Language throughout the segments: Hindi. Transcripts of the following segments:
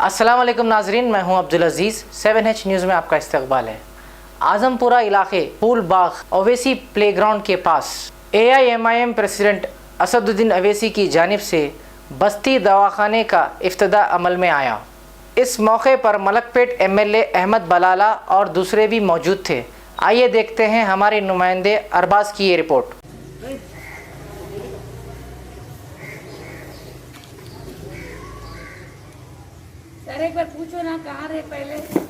अस्सलाम वालेकुम नाजरीन, मैं हूं अब्दुल अजीज़। 7H न्यूज़ में आपका इस्तकबाल है। आजमपुरा इलाके फूल बाग ओवैसी प्लेग्राउंड के पास AIMIM प्रेसिडेंट असदुद्दीन ओवैसी की जानिब से बस्ती दवाखाने का इफ्तिदा अमल में आया। इस मौके पर मलकपेट MLA अहमद बलाला और दूसरे भी मौजूद थे। आइए देखते हैं हमारे नुमाइंदे अरबाज की ये रिपोर्ट। सर एक बार पूछो ना, कहाँ रहे पहले।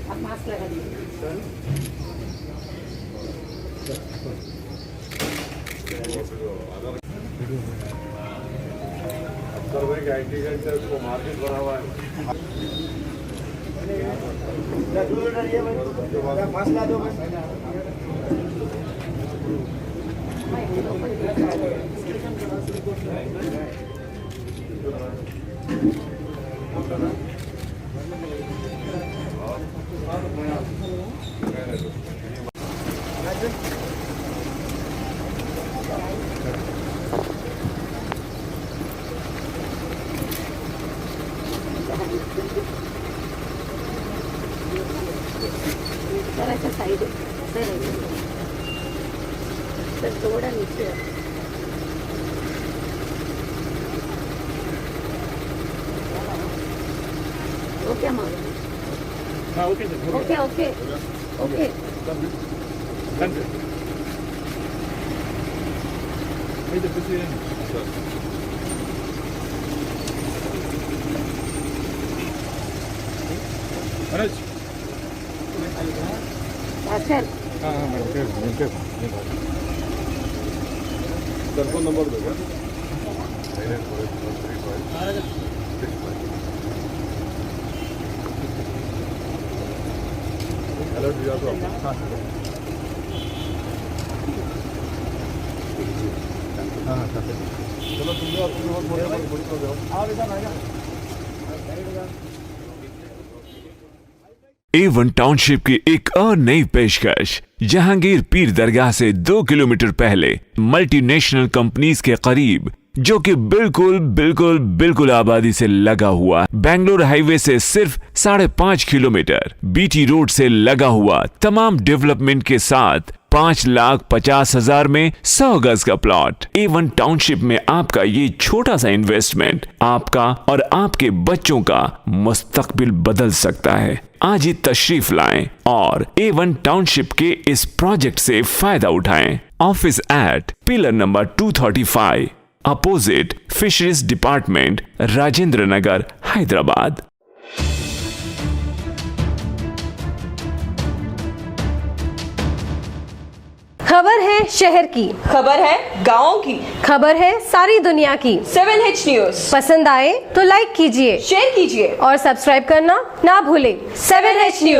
अब मास्क लगा उसको मार्केट भरा हुआ है। सर साइड सर थोड़ा नीचे ओके माँ okay okay okay sir phone number दो। अलर्ट दिया तो चलो A1 टाउनशिप की एक और नई पेशकश। जहांगीर पीर दरगाह से 2 किलोमीटर पहले मल्टीनेशनल कंपनीज के करीब, जो कि बिल्कुल आबादी से लगा हुआ, बेंगलोर हाईवे से सिर्फ 5.5 किलोमीटर, BT रोड से लगा हुआ, तमाम डेवलपमेंट के साथ 5,50,000 में 100 गज का प्लॉट। A1 टाउनशिप में आपका ये छोटा सा इन्वेस्टमेंट आपका और आपके बच्चों का मुस्तकबिल बदल सकता है। आज ही तशरीफ लाएं और A1 टाउनशिप के इस प्रोजेक्ट से फायदा उठाएं। Office at pillar number 235 opposite fisheries department, Rajendra Nagar, Hyderabad. खबर है शहर की, खबर है गाँव की, खबर है सारी दुनिया की। 7H न्यूज पसंद आए तो लाइक कीजिए, शेयर कीजिए और सब्सक्राइब करना ना भूलें। 7H news.